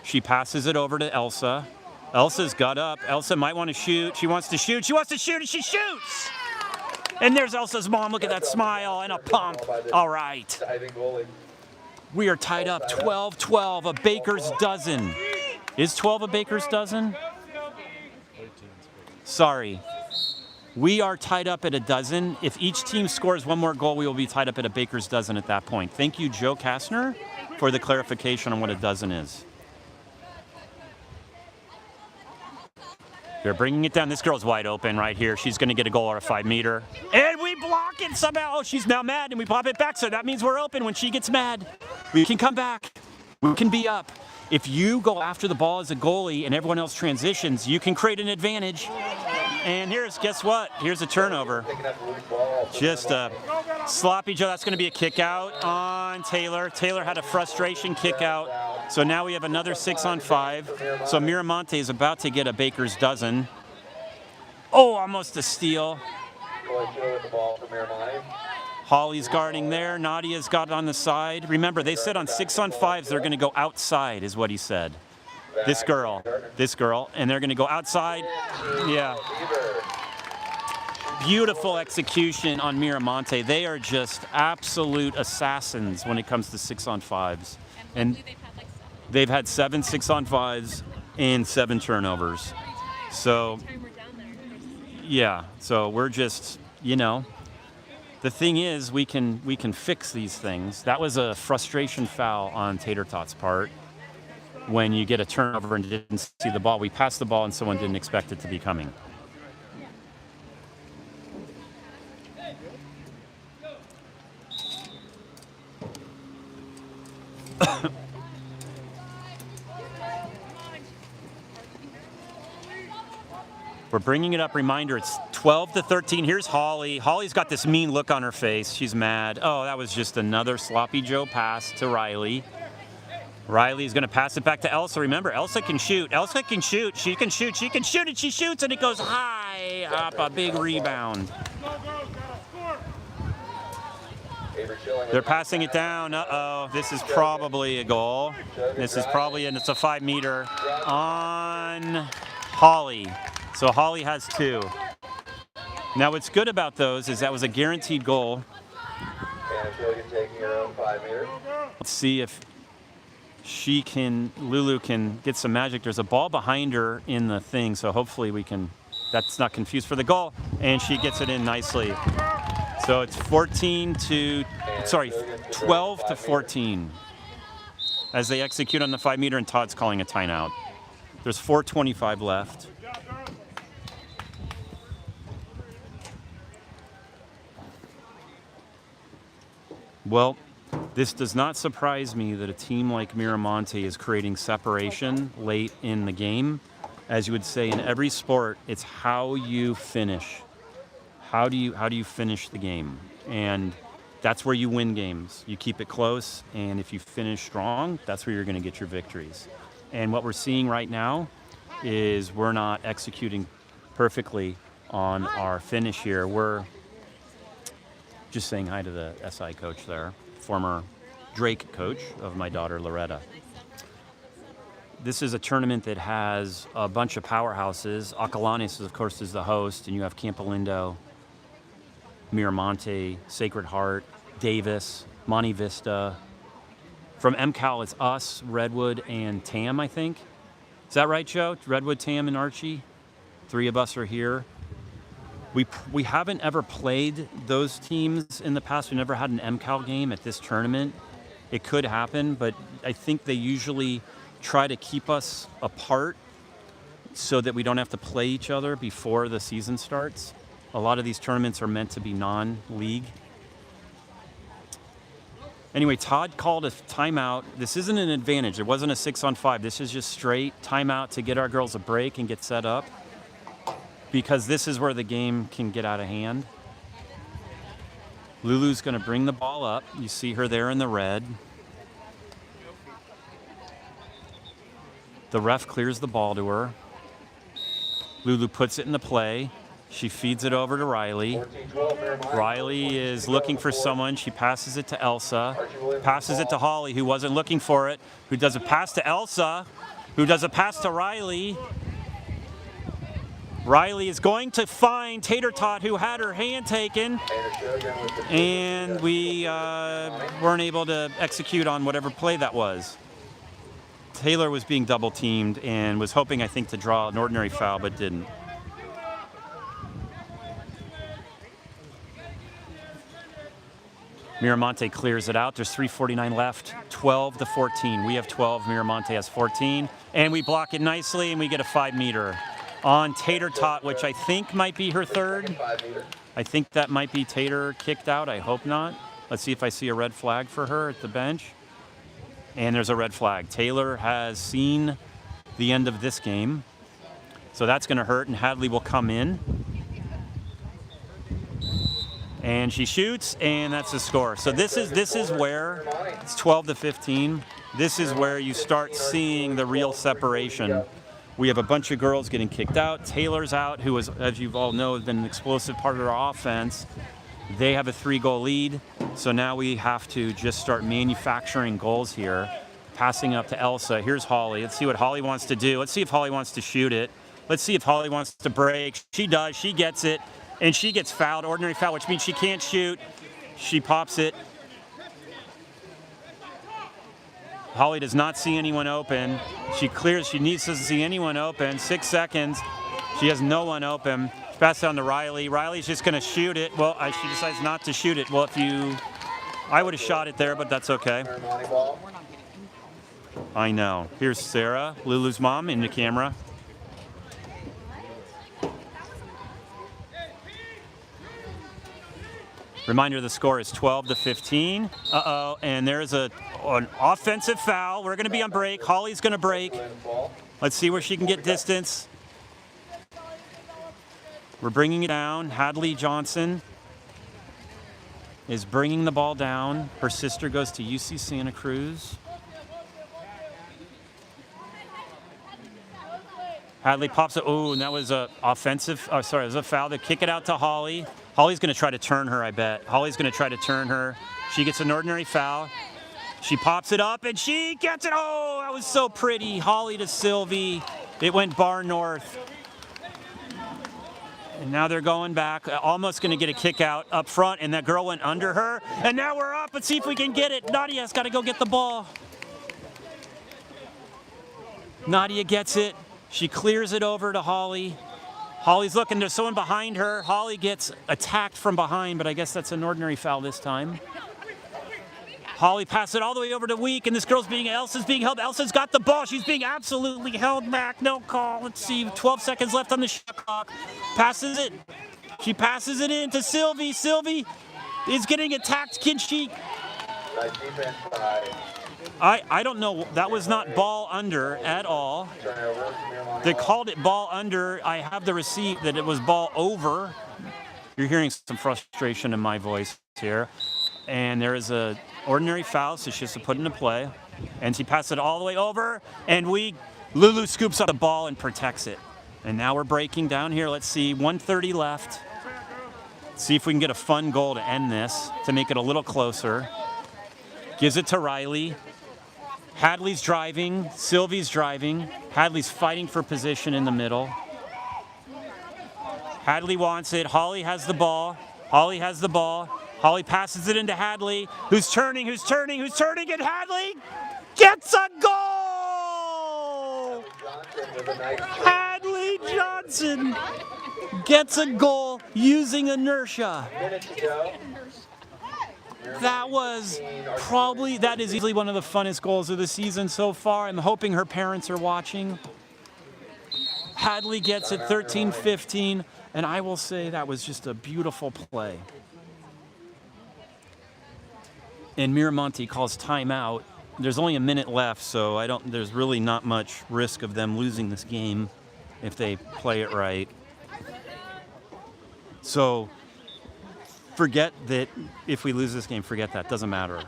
She passes it over to Elsa. Elsa's got up. Elsa might want to shoot. She wants to shoot. She wants to shoot, and she shoots! And there's Elsa's mom. Look at that smile and a pump. All right. We are tied up 12-12, a baker's dozen. Is 12 a baker's dozen? Sorry. We are tied up at a dozen. If each team scores 1 more goal, we will be tied up at a baker's dozen at that point. Thank you, Joe Kastner, for the clarification on what a dozen is. They're bringing it down. This girl's wide open right here. She's going to get a goal or a 5-meter. And we block it somehow. Oh, she's now mad, and we pop it back, so that means we're open. When she gets mad, we can come back. We can be up. If you go after the ball as a goalie and everyone else transitions, you can create an advantage. And guess what? Here's a turnover. Just a sloppy Joe. That's going to be a kick out on Taylor. Taylor had a frustration kick out. So now we have another 6-on-5. So Miramonte is about to get a baker's dozen. Oh, almost a steal. Holly's guarding there. Nadia's got on the side. Remember, they said on 6-on-5s they're going to go outside, is what he said. This girl, and they're going to go outside. Yeah. Beautiful execution on Miramonte. They are just absolute assassins when it comes to 6-on-5s. And they've had 7 6-on-5s and 7 turnovers. So, yeah, so we're just, the thing is, we can fix these things. That was a frustration foul on Tater Tot's part when you get a turnover and didn't see the ball. We passed the ball and someone didn't expect it to be coming. We're bringing it up. Reminder, it's 12-13. Here's Holly. Holly's got this mean look on her face. She's mad. Oh, that was just another sloppy Joe pass to Riley. Riley's going to pass it back to Elsa. Remember, Elsa can shoot. Elsa can shoot. She can shoot. She can shoot, and she shoots, and it goes high up. A big rebound. They're passing it down. Uh-oh. This is probably a goal. This is probably, and it's a 5-meter on Holly. So Holly has 2. Now what's good about those is that was a guaranteed goal. Let's see if Lulu can get some magic. There's a ball behind her in the thing, so hopefully we can, that's not confused for the goal, and she gets it in nicely. So it's 12-14 as they execute on the 5-meter, and Todd's calling a timeout. There's 4:25 left. Well, this does not surprise me that a team like Miramonte is creating separation late in the game. As you would say in every sport, it's how you finish. How do you finish the game? And that's where you win games. You keep it close, and if you finish strong, that's where you're going to get your victories. And what we're seeing right now is we're not executing perfectly on our finish here. We're just saying hi to the SI coach there, former Drake coach of my daughter Loretta. This is a tournament that has a bunch of powerhouses. Acalanes, of course, is the host, and you have Campolindo, Miramonte, Sacred Heart, Davis, Monte Vista. From MCAL, it's us, Redwood, and Tam, I think. Is that right, Joe? Redwood, Tam, and Archie? 3 of us are here. We haven't ever played those teams in the past. We never had an MCAL game at this tournament. It could happen, but I think they usually try to keep us apart so that we don't have to play each other before the season starts. A lot of these tournaments are meant to be non-league. Anyway, Todd called a timeout. This isn't an advantage. It wasn't a 6-on-5. This is just straight timeout to get our girls a break and get set up, because this is where the game can get out of hand. Lulu's going to bring the ball up. You see her there in the red. The ref clears the ball to her. Lulu puts it in the play. She feeds it over to Riley. Riley is looking for someone. She passes it to Elsa. Passes it to Holly, who wasn't looking for it, who does a pass to Elsa, who does a pass to Riley. Riley is going to find Tater Tot, who had her hand taken, and we weren't able to execute on whatever play that was. Taylor was being double teamed and was hoping, I think, to draw an ordinary foul, but didn't. Miramonte clears it out. There's 3:49 left, 12-14. We have 12, Miramonte has 14, and we block it nicely, and we get a 5-meter. On Tater Tot, which I think might be her 3rd. I think that might be Tater kicked out. I hope not. Let's see if I see a red flag for her at the bench. And there's a red flag. Taylor has seen the end of this game. So that's going to hurt, and Hadley will come in. And she shoots, and that's the score. So this is where it's 12-15. This is where you start seeing the real separation. We have a bunch of girls getting kicked out. Taylor's out, who is, as you all know, has been an explosive part of our offense. They have a 3-goal lead, so now we have to just start manufacturing goals here. Passing up to Elsa. Here's Holly. Let's see what Holly wants to do. Let's see if Holly wants to shoot it. Let's see if Holly wants to break. She does. She gets it, and she gets fouled, ordinary foul, which means she can't shoot. She pops it. Holly does not see anyone open. She clears. She needs to see anyone open. 6 seconds. She has no one open. Pass down to Riley. Riley's just going to shoot it. Well, she decides not to shoot it. Well, I would have shot it there, but that's okay. I know. Here's Sarah, Lulu's mom, in the camera. Reminder, the score is 12-15. Uh-oh, and there's an offensive foul. We're going to be on break. Holly's going to break. Let's see where she can get distance. We're bringing it down. Hadley Johnson is bringing the ball down. Her sister goes to UC Santa Cruz. Hadley pops it. Oh, and that was a offensive. Oh, sorry, it was a foul. They kick it out to Holly. Holly's going to try to turn her, I bet. Holly's going to try to turn her. She gets an ordinary foul. She pops it up, and she gets it. Oh, that was so pretty. Holly to Sylvie. It went bar north. And now they're going back. Almost going to get a kick out up front, and that girl went under her. And now we're up. Let's see if we can get it. Nadia's got to go get the ball. Nadia gets it. She clears it over to Holly. Holly's looking, there's someone behind her. Holly gets attacked from behind, but I guess that's an ordinary foul this time. Holly passes it all the way over to Week, and this girl's Elsa's being held. Elsa's got the ball. She's being absolutely held back. No call. Let's see, 12 seconds left on the shot clock. Passes it. She passes it in to Sylvie. Sylvie is getting attacked. Can she? Nice defense by I don't know. That was not ball under at all. turnover. Miramonte. They called it ball under. I have the receipt that it was ball over. You're hearing some frustration in my voice here. And there is a ordinary foul, so she has to put into play. And she passed it all the way over, and Lulu scoops up the ball and protects it. And now we're breaking down here. Let's see, 1:30 left. See if we can get a fun goal to end this, to make it a little closer. Gives it to Riley. Hadley's driving, Sylvie's driving. Hadley's fighting for position in the middle. Hadley wants it. Holly has the ball. Holly has the ball. Holly passes it into Hadley, who's turning, and Hadley gets a goal! Johnson with a nice Hadley Johnson gets a goal using inertia. minute to go. That is easily one of the funnest goals of the season so far. I'm hoping her parents are watching. Hadley gets it 13-15, and I will say that was just a beautiful play. And Miramonte calls timeout. There's only a minute left, so there's really not much risk of them losing this game if they play it right. So forget that if we lose this game, forget that. Doesn't matter.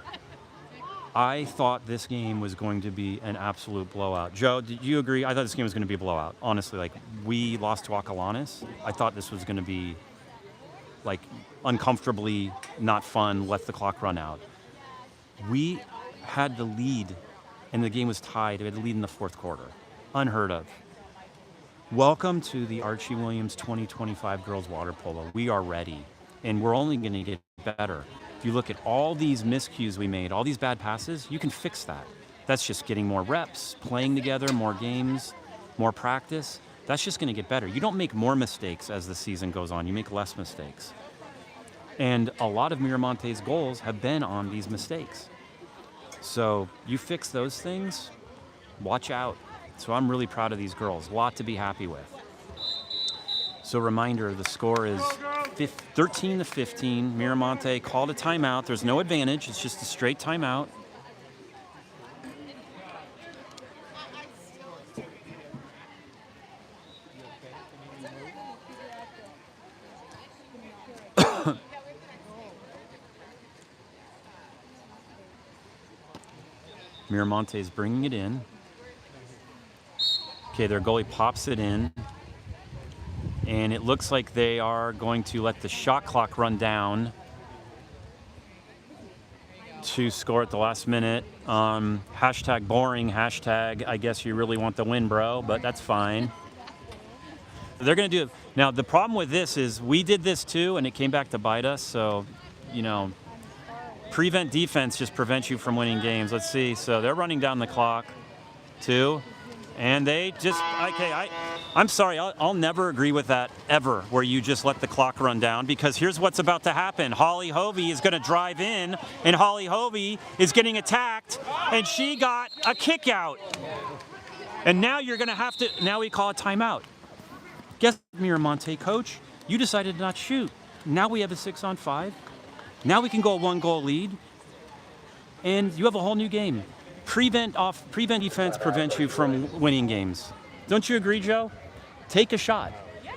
I thought this game was going to be an absolute blowout. Joe, did you agree? I thought this game was going to be a blowout. Honestly, like, we lost to Acalanes. I thought this was going to be, like, uncomfortably not fun, let the clock run out. We had the lead, and the game was tied. We had the lead in the fourth quarter. Unheard of. Welcome to the Archie Williams 2025 Girls Water Polo. We are ready, and we're only going to get better. If you look at all these miscues we made, all these bad passes, you can fix that. That's just getting more reps, playing together, more games, more practice. That's just going to get better. You don't make more mistakes as the season goes on. You make less mistakes. And a lot of Miramonte's goals have been on these mistakes. So you fix those things, watch out. So I'm really proud of these girls. A lot to be happy with. So reminder, the score is 13-15. Miramonte called a timeout. There's no advantage. It's just a straight timeout. Miramonte is bringing it in. Okay, their goalie pops it in. And it looks like they are going to let the shot clock run down to score at the last minute. Hashtag boring, hashtag I guess you really want the win, bro, but that's fine. They're going to do it. Now, the problem with this is we did this too, and it came back to bite us. So, prevent defense just prevents you from winning games. Let's see. So they're running down the clock too. And they just, okay, I'm sorry, I'll never agree with that ever, where you just let the clock run down, because here's what's about to happen. Holly Hovey is going to drive in, and Holly Hovey is getting attacked, and she got a kick out. And now you're going to have to, now we call a timeout. Guess what, Miramonte, coach? You decided not to shoot. Now we have a 6-on-5. Now we can go a 1-goal lead, and you have a whole new game. Prevent defense prevents you from winning games. Don't you agree, Joe? Take a shot. Yes.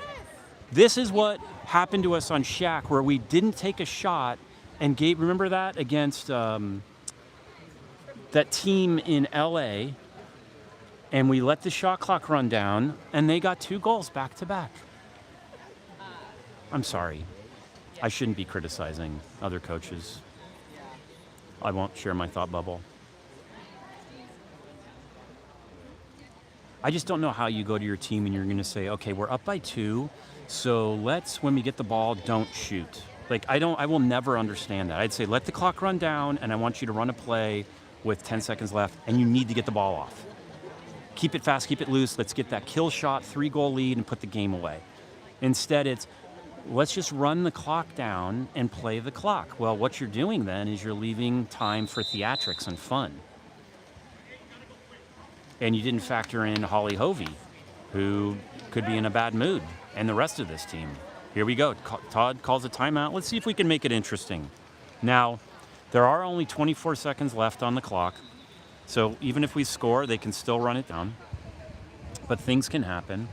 This is what happened to us on Shaq, where we didn't take a shot and gave, remember that against that team in LA, and we let the shot clock run down, and they got 2 goals back to back. I'm sorry. I shouldn't be criticizing other coaches. I won't share my thought bubble. I just don't know how you go to your team and you're going to say, okay, we're up by 2, so let's, when we get the ball, don't shoot. Like, I will never understand that. I'd say, let the clock run down, and I want you to run a play with 10 seconds left, and you need to get the ball off. Keep it fast, keep it loose. Let's get that kill shot, 3-goal lead, and put the game away. Instead, it's, let's just run the clock down and play the clock. Well, what you're doing then is you're leaving time for theatrics and fun. And you didn't factor in Holly Hovey, who could be in a bad mood, and the rest of this team. Here we go. Todd calls a timeout. Let's see if we can make it interesting. Now, there are only 24 seconds left on the clock, so even if we score, they can still run it down. But things can happen.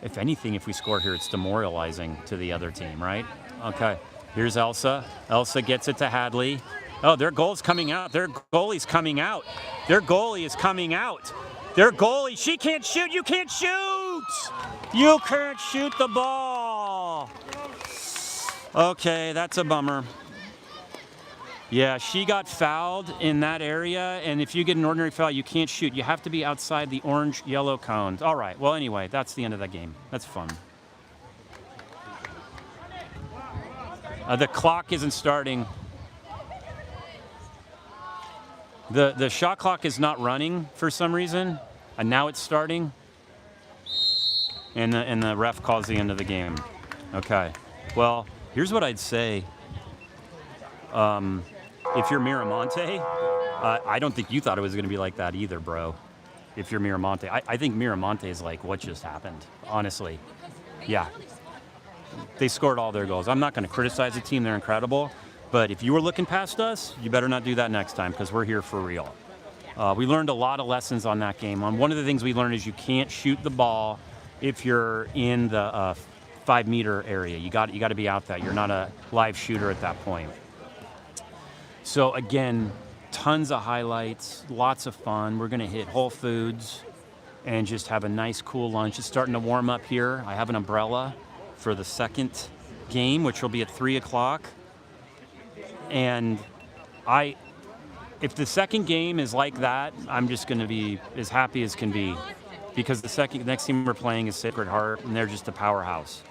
If anything, if we score here, it's demoralizing to the other team, right? Okay, here's Elsa. Elsa gets it to Hadley. Oh, their goal's coming out. Their goalie's coming out. Their goalie is coming out. Their goalie, she can't shoot. You can't shoot. You can't shoot the ball. Okay, that's a bummer. Yeah, she got fouled in that area, and if you get an ordinary foul, you can't shoot. You have to be outside the orange-yellow cones. All right, well, anyway, that's the end of that game. That's fun. The clock isn't starting. The shot clock is not running for some reason, and now it's starting, and the ref calls the end of the game. Okay, well, here's what I'd say. If you're Miramonte, I don't think you thought it was going to be like that either, bro. If you're Miramonte, I think Miramonte is like, what just happened? Honestly, yeah. They scored all their goals. I'm not going to criticize the team; they're incredible. But if you were looking past us, you better not do that next time, because we're here for real. We learned a lot of lessons on that game. One of the things we learned is you can't shoot the ball if you're in the 5-meter area. You got to be out there. You're not a live shooter at that point. So again, tons of highlights, lots of fun. We're going to hit Whole Foods and just have a nice, cool lunch. It's starting to warm up here. I have an umbrella for the second game, which will be at 3 o'clock. And if the second game is like that, I'm just going to be as happy as can be, because the next team we're playing is Sacred Heart, and they're just a powerhouse.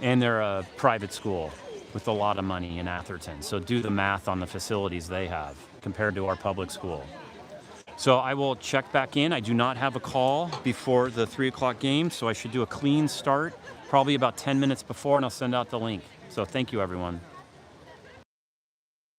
And they're a private school with a lot of money in Atherton. So do the math on the facilities they have compared to our public school. So I will check back in. I do not have a call before the 3 o'clock game, so I should do a clean start, probably about 10 minutes before, and I'll send out the link. So thank you, everyone.